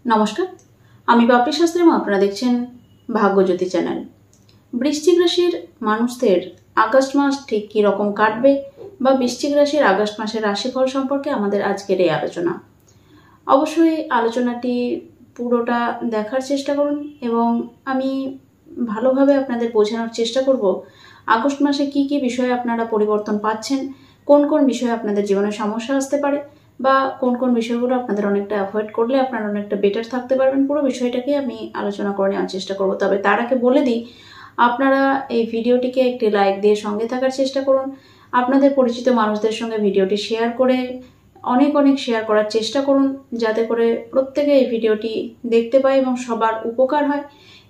নমস্কার, আমি বাপি শাস্ত্রী এবং আপনারা দেখছেন ভাগ্যজ্যোতি চ্যানেল। বৃশ্চিক রাশির মানুষদের আগস্ট মাস ঠিক কী রকম কাটবে বা বৃশ্চিক রাশির আগস্ট মাসের রাশিফল সম্পর্কে আমাদের আজকের এই আলোচনা। অবশ্যই আলোচনাটি পুরোটা দেখার চেষ্টা করুন এবং আমি ভালোভাবে আপনাদের বোঝানোর চেষ্টা করব আগস্ট মাসে কি কি বিষয়ে আপনারা পরিবর্তন পাচ্ছেন, কোন কোন বিষয়ে আপনাদের জীবনে সমস্যা আসতে পারে বা কোন কোন বিষয়গুলো আপনাদের অনেকটা অ্যাভয়েড করলে আপনারা অনেকটা বেটার থাকতে পারবেন। পুরো বিষয়টাকে আমি আলোচনা করে নেওয়ার চেষ্টা করব। তবে তার আগে বলে দিই, আপনারা এই ভিডিওটিকে একটি লাইক দিয়ে সঙ্গে থাকার চেষ্টা করুন। আপনাদের পরিচিত মানুষদের সঙ্গে ভিডিওটি শেয়ার করে অনেক শেয়ার করার চেষ্টা করুন, যাতে করে প্রত্যেকে এই ভিডিওটি দেখতে পায় এবং সবার উপকার হয়।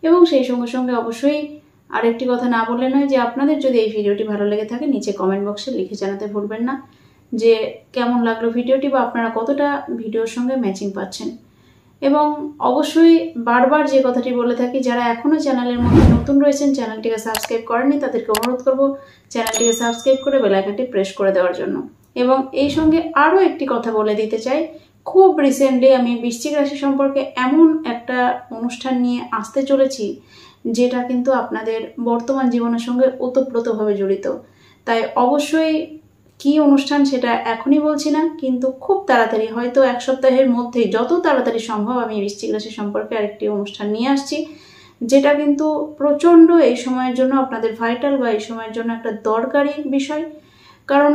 এবং সেই সঙ্গে সঙ্গে অবশ্যই আরেকটি কথা না বললে নয় যে আপনাদের যদি এই ভিডিওটি ভালো লেগে থাকে নিচে কমেন্ট বক্সে লিখে জানাতে ভুলবেন না যে কেমন লাগলো ভিডিওটি বা আপনারা কতটা ভিডিওর সঙ্গে ম্যাচিং পাচ্ছেন। এবং অবশ্যই বারবার যে কথাটি বলে থাকি, যারা এখনও চ্যানেলের মধ্যে নতুন রয়েছেন, চ্যানেলটিকে সাবস্ক্রাইব করেননি, তাদেরকে অনুরোধ করব চ্যানেলটিকে সাবস্ক্রাইব করে বেল আইকনটি প্রেস করে দেওয়ার জন্য। এবং এই সঙ্গে আরও একটি কথা বলে দিতে চাই, খুব রিসেন্টলি আমি বৃশ্চিক রাশি সম্পর্কে এমন একটা অনুষ্ঠান নিয়ে আসতে চলেছি যেটা কিন্তু আপনাদের বর্তমান জীবনের সঙ্গে ওতপ্রোতভাবে জড়িত। তাই অবশ্যই কি অনুষ্ঠান সেটা এখনই বলছি না, কিন্তু খুব তাড়াতাড়ি, হয়তো এক সপ্তাহের মধ্যেই, যত তাড়াতাড়ি সম্ভব আমি বৃশ্চিক রাশি সম্পর্কে আরেকটি অনুষ্ঠান নিয়ে আসছি, যেটা কিন্তু প্রচণ্ড এই সময়ের জন্য আপনাদের ভাইটাল বা এই সময়ের জন্য একটা দরকারি বিষয়। কারণ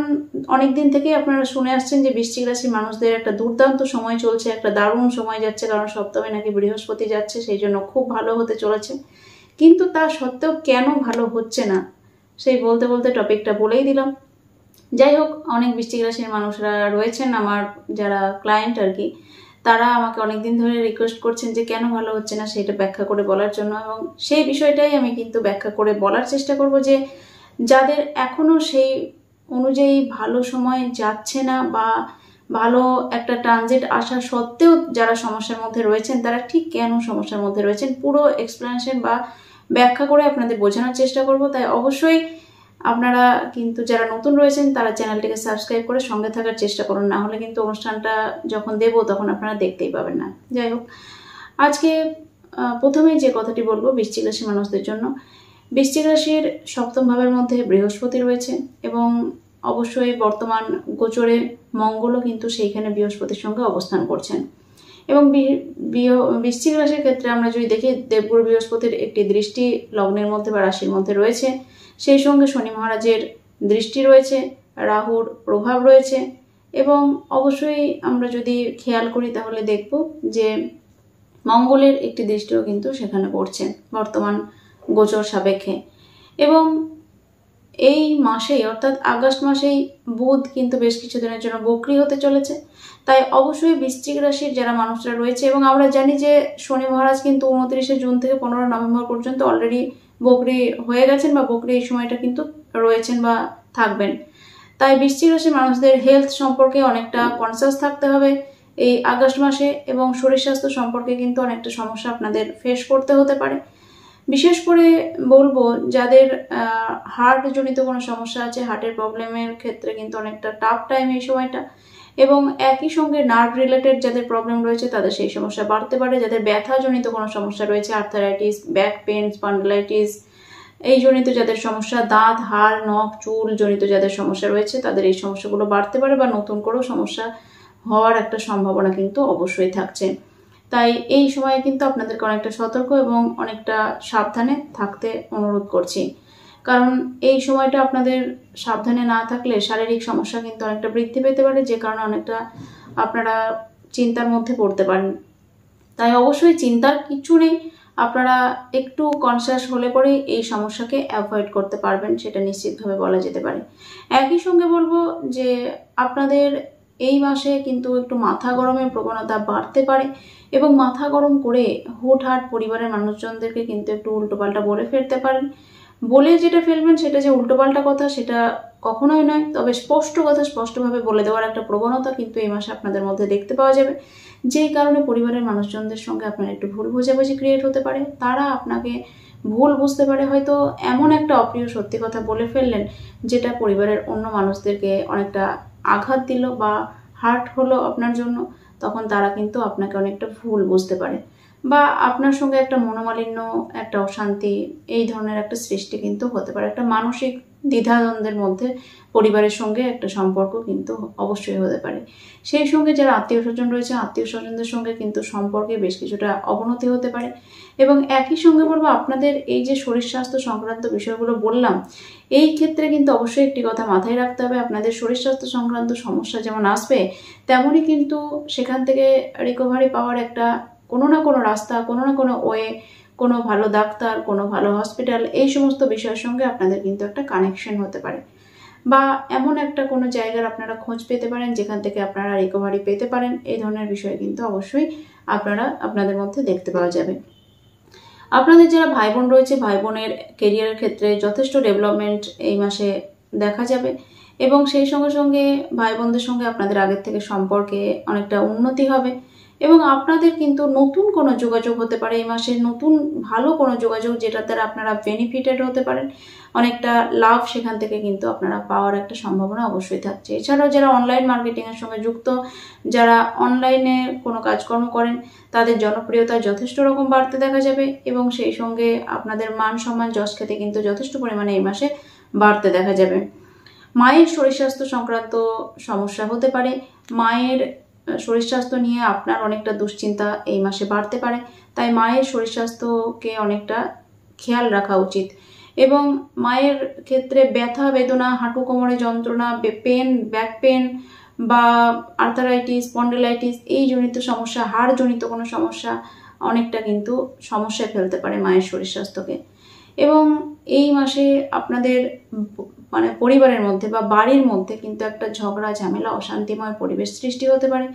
অনেক দিন থেকেই আপনারা শুনে আসছেন যে বৃশ্চিক রাশির মানুষদের একটা দুর্দান্ত সময় চলছে, একটা দারুণ সময় যাচ্ছে, কারণ সপ্তমে নাকি বৃহস্পতি যাচ্ছে, সেই জন্য খুব ভালো হতে চলেছে। কিন্তু তা সত্ত্বেও কেন ভালো হচ্ছে না সেই বলতে বলতে টপিকটা বলেই দিলাম। যাই হোক, অনেক বৃশ্চিক রাশির মানুষরা রয়েছেন আমার যারা ক্লায়েন্ট আর কি, তারা আমাকে অনেকদিন ধরে রিকোয়েস্ট করছেন যে কেন ভালো হচ্ছে না সেটা ব্যাখ্যা করে বলার জন্য। এবং সেই বিষয়টাই আমি কিন্তু ব্যাখ্যা করে বলার চেষ্টা করব যে যাদের এখনও সেই অনুযায়ী ভালো সময় যাচ্ছে না বা ভালো একটা ট্রানজিট আসা সত্ত্বেও যারা সমস্যার মধ্যে রয়েছেন, তারা ঠিক কেন সমস্যার মধ্যে রয়েছেন পুরো এক্সপ্লেনেশন বা ব্যাখ্যা করে আপনাদের বোঝানোর চেষ্টা করব। তাই অবশ্যই আপনারা কিন্তু যারা নতুন রয়েছেন তারা চ্যানেলটিকে সাবস্ক্রাইব করে সঙ্গে থাকার চেষ্টা করুন, না হলে কিন্তু অনুষ্ঠানটা যখন দেব তখন আপনারা দেখতেই পাবেন না। যাই হোক, আজকে প্রথমেই যে কথাটি বলবো বৃশ্চিক রাশির মানুষদের জন্য, বৃশ্চিক রাশির সপ্তম ভাবের মধ্যে বৃহস্পতি রয়েছে এবং অবশ্যই বর্তমান গোচরে মঙ্গলও কিন্তু সেইখানে বৃহস্পতির সঙ্গে অবস্থান করছেন। এবং বৃশ্চিক রাশির ক্ষেত্রে আমরা যদি দেখি, দেবগুরু বৃহস্পতির একটি দৃষ্টি লগ্নের মধ্যে বা রাশির মধ্যে রয়েছে, সেই সঙ্গে শনি মহারাজের দৃষ্টি রয়েছে, রাহুর প্রভাব রয়েছে এবং অবশ্যই আমরা যদি খেয়াল করি তাহলে দেখব যে মঙ্গলের একটি দৃষ্টিও কিন্তু সেখানে পড়ছে বর্তমান গোচর সাপেক্ষে। এবং এই মাসেই অর্থাৎ আগস্ট মাসেই বুধ কিন্তু বেশ কিছুদিনের জন্য বক্রী হতে চলেছে। তাই অবশ্যই বৃশ্চিক রাশির যারা মানুষরা রয়েছে, এবং আমরা জানি যে শনি মহারাজ কিন্তু 29শে জুন থেকে 15 নভেম্বর পর্যন্ত অলরেডি বক্রী হয়ে গেছেন বা বক্রী এই সময়টা কিন্তু রয়েছেন বা থাকবেন। তাই বৃশ্চিক রাশির মানুষদের হেলথ সম্পর্কে অনেকটা কনসাস থাকতে হবে এই আগস্ট মাসে, এবং শরীর স্বাস্থ্য সম্পর্কে কিন্তু অনেকটা সমস্যা আপনাদের ফেস করতে হতে পারে। বিশেষ করে বলবো যাদের হার্ট জনিত কোনো সমস্যা আছে, হার্টের প্রবলেমের ক্ষেত্রে কিন্তু অনেকটা টাফ টাইম এই সময়টা। এবং একই সঙ্গে নার্ভ রিলেটেড যাদের প্রবলেম রয়েছে তাদের সেই সমস্যা বাড়তে পারে। যাদের ব্যথা জনিত কোনো সমস্যা রয়েছে, আর্থারাইটিস, ব্যাক পেন, স্পন্ডিলাইটিস এই জনিত যাদের সমস্যা, দাঁত, হাড়, নখ, চুল জনিত যাদের সমস্যা রয়েছে, তাদের এই সমস্যাগুলো বাড়তে পারে বা নতুন করেও সমস্যা হওয়ার একটা সম্ভাবনা কিন্তু অবশ্যই থাকছে। তাই এই সময়ে কিন্তু আপনাদেরকে অনেকটা সতর্ক এবং অনেকটা সাবধানে থাকতে অনুরোধ করছি। কারণ এই সময়টা আপনাদের সাবধানে না থাকলে শারীরিক সমস্যা কিন্তু অনেকটা বৃদ্ধি পেতে পারে, যে কারণে অনেকটা আপনারা চিন্তার মধ্যে পড়তে পারেন। তাই অবশ্যই চিন্তার কিছু নেই, আপনারা একটু কনসিয়াস হলে পরেই এই সমস্যাকে অ্যাভয়েড করতে পারবেন, সেটা নিশ্চিতভাবে বলা যেতে পারে। একই সঙ্গে বলবো যে আপনাদের এই মাসে কিন্তু একটু মাথা গরমের প্রবণতা বাড়তে পারে এবং মাথা গরম করে হুটহাট পরিবারের মানুষজনদেরকে কিন্তু একটু উল্টোপাল্টা বলে ফেলতে পারেন। বলে যেটা ফেলবেন সেটা যে উল্টোপাল্টা কথা সেটা কখনোই নয়, তবে স্পষ্ট কথা স্পষ্টভাবে বলে দেওয়ার একটা প্রবণতা কিন্তু এই মাসে আপনাদের মধ্যে দেখতে পাওয়া যাবে, যেই কারণে পরিবারের মানুষজনদের সঙ্গে আপনার একটু ভুল বোঝাবুঝি ক্রিয়েট হতে পারে। তারা আপনাকে ভুল বুঝতে পারে, হয়তো এমন একটা অপ্রিয় সত্যি কথা বলে ফেললেন যেটা পরিবারের অন্য মানুষদেরকে অনেকটা আঘাত দিল বা হার্ট হলো আপনার জন্য। তখন তারা কিন্তু আপনাকে অনেকটা ভুল বুঝতে পারে, বা আপনার সঙ্গে একটা মনোমালিন্য, একটা অশান্তি, এই ধরনের একটা সৃষ্টি কিন্তু হতে পারে। একটা মানসিক দ্বিধাদ্বন্দ্বের মধ্যে পরিবারের সঙ্গে একটা সম্পর্ক কিন্তু অবশ্যই হতে পারে। সেই সঙ্গে যারা আত্মীয় স্বজন রয়েছে, আত্মীয় স্বজনদের সঙ্গে কিন্তু সম্পর্কে বেশ কিছুটা অবনতি হতে পারে। এবং একই সঙ্গে বলবো, আপনাদের এই যে শরীর স্বাস্থ্য সংক্রান্ত বিষয়গুলো বললাম, এই ক্ষেত্রে কিন্তু অবশ্যই একটি কথা মাথায় রাখতে হবে, আপনাদের শরীর স্বাস্থ্য সংক্রান্ত সমস্যা যেমন আসবে, তেমনই কিন্তু সেখান থেকে রিকভারি পাওয়ার একটা কোনো না কোনো রাস্তা, কোনো না কোনো ওয়ে, কোনো ভালো ডাক্তার, কোনো ভালো হসপিটাল, এই সমস্ত বিষয়ের সঙ্গে আপনাদের কিন্তু একটা কানেকশন হতে পারে, বা এমন একটা কোনো জায়গার আপনারা খোঁজ পেতে পারেন যেখান থেকে আপনারা রিকভারি পেতে পারেন। এই ধরনের বিষয় কিন্তু অবশ্যই আপনাদের মধ্যে দেখতে পাওয়া যাবে। আপনাদের যারা ভাই বোন রয়েছে, ভাই বোনের কেরিয়ারের ক্ষেত্রে যথেষ্ট ডেভেলপমেন্ট এই মাসে দেখা যাবে, এবং সেই সঙ্গে সঙ্গে ভাই বোনদের সঙ্গে আপনাদের আগের থেকে সম্পর্কে অনেকটা উন্নতি হবে, এবং আপনাদের কিন্তু নতুন কোনো যোগাযোগ হতে পারে এই মাসে, নতুন ভালো কোনো যোগাযোগ, যেটার দ্বারা আপনারা বেনিফিটেড হতে পারেন, অনেকটা লাভ সেখান থেকে কিন্তু আপনারা পাওয়ার একটা সম্ভাবনা অবশ্যই থাকছে। এছাড়াও যারা অনলাইন মার্কেটিংয়ের সঙ্গে যুক্ত, যারা অনলাইনে কোনো কাজকর্ম করেন, তাদের জনপ্রিয়তা যথেষ্ট রকম বাড়তে দেখা যাবে, এবং সেই সঙ্গে আপনাদের মান সম্মান যশ খ্যাতি কিন্তু যথেষ্ট পরিমাণে এই মাসে বাড়তে দেখা যাবে। মায়ের শরীর স্বাস্থ্য সংক্রান্ত সমস্যা হতে পারে, মায়ের শরীর স্বাস্থ্য নিয়ে আপনার অনেকটা দুশ্চিন্তা এই মাসে বাড়তে পারে, তাই মায়ের শরীর স্বাস্থ্যকে অনেকটা খেয়াল রাখা উচিত। এবং মায়ের ক্ষেত্রে ব্যথা বেদনা, হাঁটু কোমরে যন্ত্রণা, পেন, ব্যাক পেন, বা আর্থারাইটিস, স্পন্ডিলাইটিস, এই জনিত সমস্যা, হাড় জনিত কোনো সমস্যা অনেকটা কিন্তু সমস্যায় ফেলতে পারে মায়ের শরীর স্বাস্থ্যকে। এবং এই মাসে আপনাদের মানে পরিবারের মধ্যে বা বাড়ির মধ্যে কিন্তু একটা ঝগড়া ঝামেলা, অশান্তিময় পরিবেশ সৃষ্টি হতে পারে,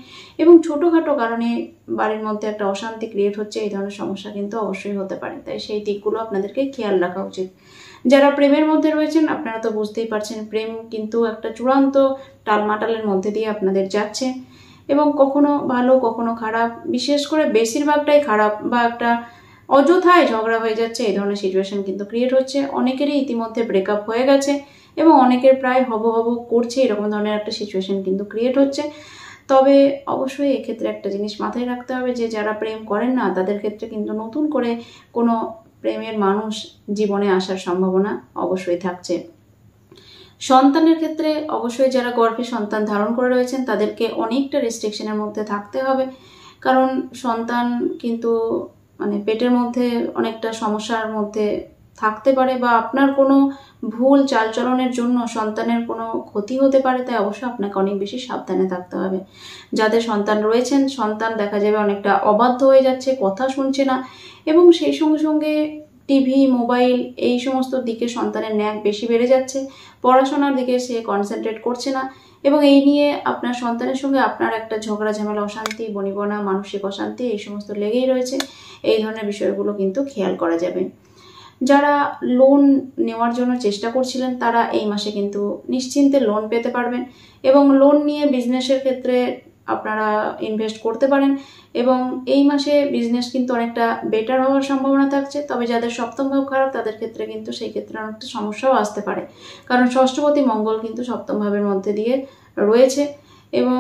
এবং ছোটোখাটো কারণে বাড়ির মধ্যে একটা অশান্তি ক্রিয়েট হচ্ছে, এই ধরনের সমস্যা কিন্তু অবশ্যই হতে পারে। তাই সেই দিকগুলো আপনাদেরকে খেয়াল রাখা উচিত। যারা প্রেমের মধ্যে রয়েছেন, আপনারা তো বুঝতেই পারছেন, প্রেম কিন্তু একটা চূড়ান্ত টালমাটালের মধ্যে দিয়ে আপনাদের যাচ্ছে, এবং কখনো ভালো কখনো খারাপ, বিশেষ করে বেশিরভাগটাই খারাপ, বা একটা অযথায় ঝগড়া হয়ে যাচ্ছে, এই ধরনের সিচুয়েশন কিন্তু ক্রিয়েট হচ্ছে। অনেকেরই ইতিমধ্যে ব্রেকআপ হয়ে গেছে, এবং অনেকের প্রায় হব করছে, এরকম ধরনের একটা সিচুয়েশন কিন্তু ক্রিয়েট হচ্ছে। তবে অবশ্যই এক্ষেত্রে একটা জিনিস মাথায় রাখতে হবে, যে যারা প্রেম করেন না, তাদের ক্ষেত্রে কিন্তু নতুন করে কোনো প্রেমের মানুষ জীবনে আসার সম্ভাবনা অবশ্যই থাকছে। সন্তানের ক্ষেত্রে অবশ্যই যারা গর্ভে সন্তান ধারণ করে রয়েছেন, তাদেরকে অনেকটা রেস্ট্রিকশনের মধ্যে থাকতে হবে, কারণ সন্তান কিন্তু মানে পেটের মধ্যে অনেকটা সমস্যার মধ্যে থাকতে পারে, বা আপনার কোনো ভুল চালচলনের জন্য সন্তানের কোনো ক্ষতি হতে পারে, তাই অবশ্যই আপনাকে অনেক বেশি সাবধানে থাকতে হবে। যাদের সন্তান রয়েছেন, সন্তান দেখা যাবে অনেকটা অবাধ্য হয়ে যাচ্ছে, কথা শুনছে না, এবং সেই সঙ্গে সঙ্গে টিভি, মোবাইল, এই সমস্ত দিকে সন্তানের ন্যাক বেশি বেড়ে যাচ্ছে, পড়াশোনার দিকে সে কনসেন্ট্রেট করছে না, এবং এই নিয়ে আপনার সন্তানের সঙ্গে আপনার একটা ঝগড়া ঝামেলা, অশান্তি, বনিবনা, মানসিক অশান্তি, এই সমস্ত লেগেই রয়েছে। এই ধরনের বিষয়গুলো কিন্তু খেয়াল করা যাবে। যারা লোন নেওয়ার জন্য চেষ্টা করছিলেন, তারা এই মাসে কিন্তু নিশ্চিন্তে লোন পেতে পারবেন, এবং লোন নিয়ে বিজনেসের ক্ষেত্রে আপনারা ইনভেস্ট করতে পারেন, এবং এই মাসে বিজনেস কিন্তু অনেকটা বেটার হওয়ার সম্ভাবনা থাকছে। তবে যাদের সপ্তম ভাব খারাপ, তাদের ক্ষেত্রে কিন্তু সেই ক্ষেত্রে অনেকটা সমস্যাও আসতে পারে, কারণ ষষ্ঠপতি মঙ্গল কিন্তু সপ্তম ভাবের মধ্যে দিয়ে রয়েছে, এবং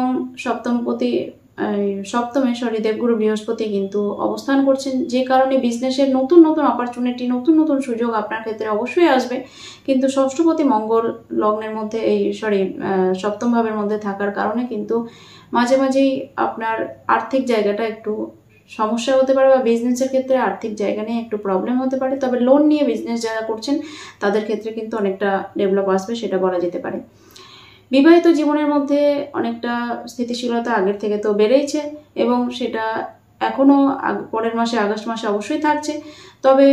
সপ্তমে দেবগুরু বৃহস্পতি কিন্তু অবস্থান করছেন, যে কারণে বিজনেসের নতুন নতুন অপরচুনিটি, নতুন নতুন সুযোগ আপনার ক্ষেত্রে অবশ্যই আসবে। কিন্তু ষষ্ঠপতি মঙ্গল লগ্নের মধ্যে সপ্তম ভাবের মধ্যে থাকার কারণে কিন্তু মাঝে মাঝেই আপনার আর্থিক জায়গাটা একটু সমস্যা হতে পারে, বা বিজনেসের ক্ষেত্রে আর্থিক জায়গা নিয়ে একটু প্রবলেম হতে পারে। তবে লোন নিয়ে বিজনেস যারা করছেন, তাদের ক্ষেত্রে কিন্তু অনেকটা ডেভেলপ আসবে, সেটা বলা যেতে পারে। বিবাহিত জীবনের মধ্যে অনেকটা স্থিতিশীলতা আগের থেকে তো বেড়েইছে, এবং সেটা এখনও পরের মাসে, আগস্ট মাসে অবশ্যই থাকছে। তবে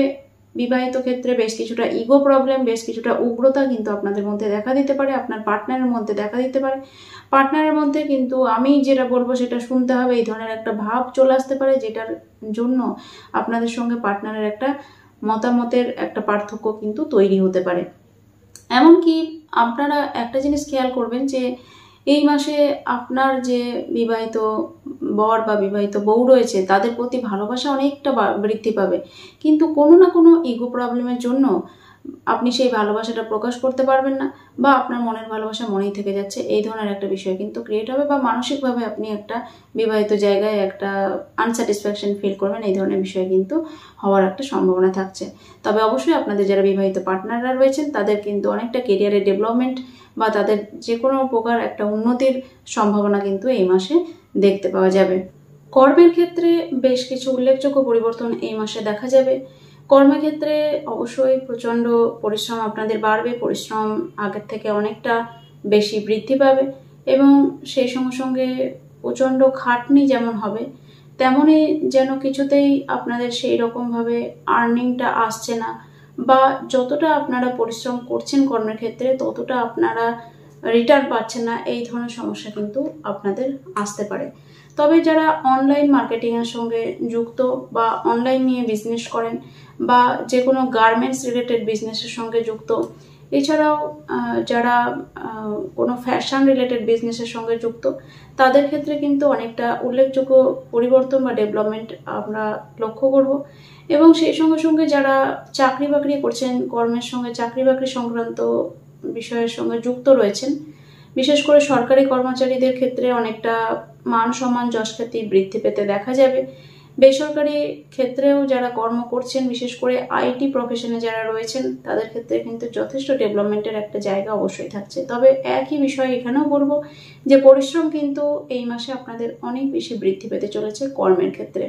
বিবাহিত ক্ষেত্রে বেশ কিছুটা ইগো প্রবলেম, বেশ কিছুটা উগ্রতা কিন্তু আপনাদের মধ্যে দেখা দিতে পারে, আপনার পার্টনারের মধ্যে দেখা দিতে পারে। পার্টনারের মধ্যে কিন্তু আমি যেটা বলবো সেটা শুনতে হবে, এই ধরনের একটা ভাব চলে আসতে পারে, যেটার জন্য আপনাদের সঙ্গে পার্টনারের একটা মতামতের একটা পার্থক্য কিন্তু তৈরি হতে পারে। এমনকি আপনারা একটা জিনিস খেয়াল করবেন, যে এই মাসে আপনার যে বিবাহিত বর বা বিবাহিত বউ রয়েছে, তাদের প্রতি ভালোবাসা অনেকটা বৃদ্ধি পাবে, কিন্তু কোনো না কোনো ইগো প্রবলেমের জন্য আপনি সেই ভালোবাসাটা প্রকাশ করতে পারবেন না, বা আপনার মনের ভালোবাসা মনেই থেকে যাচ্ছে, এই ধরনের একটা বিষয় কিন্তু ক্রিয়েট হবে, বা মানসিকভাবে আপনি একটা বিবাহিত জায়গায় একটা আনস্যাটিসফ্যাকশন ফিল করবেন, এই ধরনের বিষয় কিন্তু হওয়ার একটা সম্ভাবনা থাকছে। তবে অবশ্যই আপনাদের যারা বিবাহিত পার্টনাররা রয়েছেন তাদের কিন্তু অনেকটা কেরিয়ারের ডেভেলপমেন্ট বা তাদের যে কোনো প্রকার একটা উন্নতির সম্ভাবনা কিন্তু এই মাসে দেখতে পাওয়া যাবে। কর্মের ক্ষেত্রে বেশ কিছু উল্লেখযোগ্য পরিবর্তন এই মাসে দেখা যাবে। কর্মক্ষেত্রে অবশ্যই প্রচণ্ড পরিশ্রম আপনাদের বাড়বে, পরিশ্রম আগের থেকে অনেকটা বেশি বৃদ্ধি পাবে, এবং সেই সঙ্গে সঙ্গে প্রচণ্ড খাটনি যেমন হবে তেমনই যেন কিছুতেই আপনাদের সেই রকমভাবে আর্নিংটা আসছে না, বা যতটা আপনারা পরিশ্রম করছেন কর্মের ক্ষেত্রে ততটা আপনারা রিটার্ন পাচ্ছেন না, এই ধরনের সমস্যা কিন্তু আপনাদের আসতে পারে। তবে যারা অনলাইন মার্কেটিংয়ের সঙ্গে যুক্ত বা অনলাইন নিয়ে বিজনেস করেন বা যে কোনো গার্মেন্টস রিলেটেড বিজনেসের সঙ্গে যুক্ত, এছাড়াও যারা কোনো ফ্যাশন রিলেটেড বিজনেসের সঙ্গে যুক্ত, তাদের ক্ষেত্রে কিন্তু অনেকটা উল্লেখযোগ্য পরিবর্তন বা ডেভেলপমেন্ট আমরা লক্ষ্য করব। এবং সেই সঙ্গে সঙ্গে যারা চাকরি বাকরি করছেন, কর্মের সঙ্গে চাকরি বাকরি সংক্রান্ত বিষয়ের সঙ্গে যুক্ত রয়েছেন, বিশেষ করে সরকারি কর্মচারীদের ক্ষেত্রে অনেকটা মান সম্মান যশখ্যাতি বৃদ্ধি পেতে দেখা যাবে। বেসরকারি ক্ষেত্রেও যারা কর্ম করছেন, বিশেষ করে আইটি প্রফেশনে যারা রয়েছেন, তাদের ক্ষেত্রে কিন্তু যথেষ্ট ডেভেলপমেন্টের একটা জায়গা অবশ্যই থাকছে। তবে একই বিষয় এখানেও বলবো যে পরিশ্রম কিন্তু এই মাসে আপনাদের অনেক বেশি বৃদ্ধি পেতে চলেছে কর্মের ক্ষেত্রে,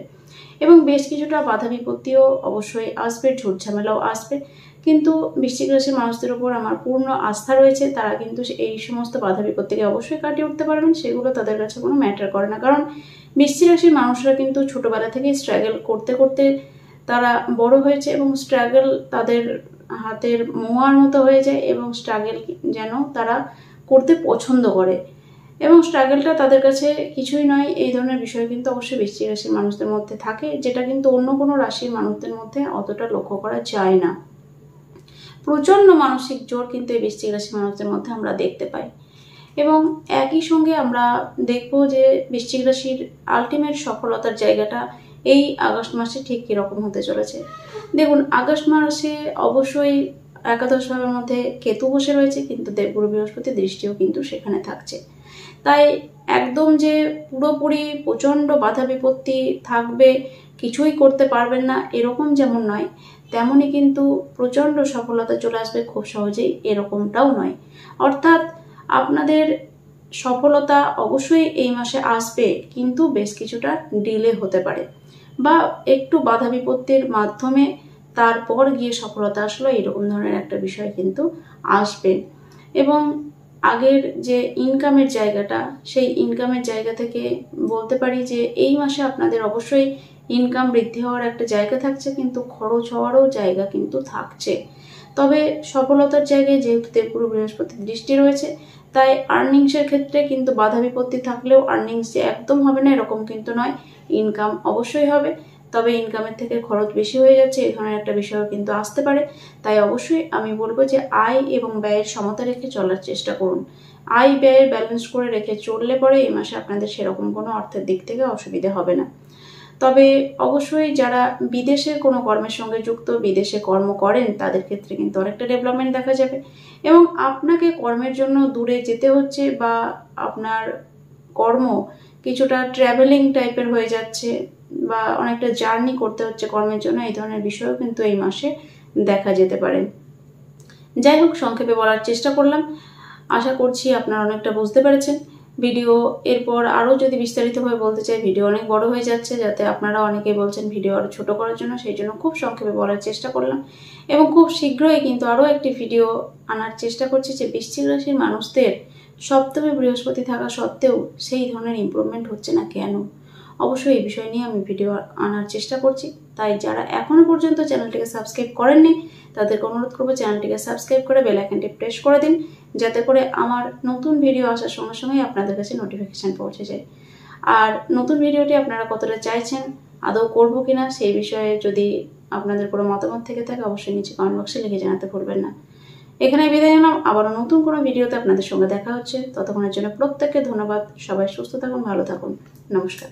এবং বেশ কিছুটা বাধা বিপত্তিও অবশ্যই আসবে, ঝুট ঝামেলাও আসবে। কিন্তু বৃশ্চিক রাশির মানুষদের উপর আমার পূর্ণ আস্থা রয়েছে, তারা কিন্তু এই সমস্ত বাধা বিপত্তিকে অবশ্যই কাটিয়ে উঠতে পারবেন, সেগুলো তাদের কাছে কোনো ম্যাটার করে না। কারণ বৃশ্চিক রাশির মানুষরা কিন্তু ছোটবেলা থেকেই স্ট্রাগল করতে করতে তারা বড় হয়েছে, এবং স্ট্রাগল তাদের হাতের মোয়ার মতো হয়ে যায়, এবং স্ট্রাগল যেন তারা করতে পছন্দ করে, এবং স্ট্রাগলটা তাদের কাছে কিছুই নয়, এই ধরনের বিষয় কিন্তু অবশ্যই বৃশ্চিক রাশির মানুষদের মধ্যে থাকে, যেটা কিন্তু অন্য কোনো রাশির মানুষদের মধ্যে অতটা লক্ষ্য করা যায় না। প্রচণ্ড মানসিক জোর কিন্তু এই বৃশ্চিক রাশির মানুষদের মধ্যে আমরা দেখতে পাই। এবং একই সঙ্গে আমরা দেখব যে বৃশ্চিক রাশির আলটিমেট সফলতার জায়গাটা এই আগস্ট মাসে ঠিক কীরকম হতে চলেছে। দেখুন, আগস্ট মাসে অবশ্যই একাদশ ভাবের মধ্যে কেতু বসে রয়েছে, কিন্তু দেবগুরু বৃহস্পতির দৃষ্টিও কিন্তু সেখানে থাকছে। তাই একদম যে পুরোপুরি প্রচণ্ড বাধা বিপত্তি থাকবে, কিছুই করতে পারবেন না এরকম যেমন নয়, তেমনই কিন্তু প্রচণ্ড সফলতা চলে আসবে খুব সহজেই এরকমটাও নয়। অর্থাৎ আপনাদের সফলতা অবশ্যই এই মাসে আসবে, কিন্তু বেশ কিছুটা ডিলে হতে পারে, বা একটু বাধা বিপত্তির মাধ্যমে তারপর গিয়ে সফলতা আসলো, এরকম ধরনের একটা বিষয় কিন্তু আসবে। এবং আগের যে ইনকামের জায়গাটা, সেই ইনকামের জায়গা থেকে বলতে পারি যে এই মাসে আপনাদের অবশ্যই ইনকাম বৃদ্ধি হওয়ার একটা জায়গা থাকছে, কিন্তু খরচ হওয়ারও জায়গা কিন্তু থাকছে। তবে সফলতার জায়গায় যেহেতু দেবগুরু বৃহস্পতির দৃষ্টি রয়েছে, তাই আর্নিংসের ক্ষেত্রে কিন্তু বাধা বিপত্তি থাকলেও আর্নিংস যে একদম হবে না এরকম কিন্তু নয়, ইনকাম অবশ্যই হবে। তবে ইনকামের থেকে খরচ বেশি হয়ে যাচ্ছে, এই ধরনের একটা বিষয়ও কিন্তু আসতে পারে। তাই অবশ্যই আমি বলবো যে আয় এবং ব্যয়ের সমতা রেখে চলার চেষ্টা করুন। আয় ব্যয়ের ব্যালেন্স করে রেখে চললে পরে এই মাসে আপনাদের সেরকম কোনো অর্থের দিক থেকে অসুবিধা হবে না। তবে অবশ্যই যারা বিদেশের কোনো কর্মের সঙ্গে যুক্ত, বিদেশে কর্ম করেন, তাদের ক্ষেত্রে কিন্তু অনেকটা ডেভেলপমেন্ট দেখা যাবে, এবং আপনাকে কর্মের জন্য দূরে যেতে হচ্ছে, বা আপনার কর্ম কিছুটা ট্রাভেলিং টাইপের হয়ে যাচ্ছে, বা অনেকটা জার্নি করতে হচ্ছে কর্মের জন্য, এই ধরনের বিষয়ও কিন্তু এই মাসে দেখা যেতে পারে। যাই হোক, সংক্ষেপে বলার চেষ্টা করলাম, আশা করছি আপনারা অনেকটা বুঝতে পেরেছেন। ভিডিও এরপর আরও যদি বিস্তারিতভাবে বলতে চাই, ভিডিও অনেক বড় হয়ে যাচ্ছে, যাতে আপনারা অনেকেই বলছেন ভিডিও আরও ছোটো করার জন্য, সেই জন্য খুব সংক্ষেপে বলার চেষ্টা করলাম। এবং খুব শীঘ্রই কিন্তু আরও একটি ভিডিও আনার চেষ্টা করছি যে বৃশ্চিক রাশির মানুষদের সপ্তমে বৃহস্পতি থাকা সত্ত্বেও সেই ধরনের ইমপ্রুভমেন্ট হচ্ছে না কেন। অবশ্যই এই বিষয় নিয়ে আমি ভিডিও আনার চেষ্টা করছি। তাই যারা এখনও পর্যন্ত চ্যানেলটিকে সাবস্ক্রাইব করেননি, তাদেরকে অনুরোধ করবো চ্যানেলটিকে সাবস্ক্রাইব করে বেল আইকনটি প্রেস করে দিন, যাতে করে আমার নতুন ভিডিও আসার সঙ্গে সঙ্গেই আপনাদের কাছে নোটিফিকেশান পৌঁছে যায়। আর নতুন ভিডিওটি আপনারা কতটা চাইছেন, আদৌ করবো কিনা, সেই বিষয়ে যদি আপনাদের কোনো মতামত থেকে থাকে অবশ্যই নিচে কমেন্ট বক্সে লিখে জানাতে ভুলবেন না। এখানে বিদায় নিলাম, আবারও নতুন কোনো ভিডিওতে আপনাদের সঙ্গে দেখা হচ্ছে। ততক্ষণের জন্য প্রত্যেককে ধন্যবাদ। সবাই সুস্থ থাকুন, ভালো থাকুন, নমস্কার।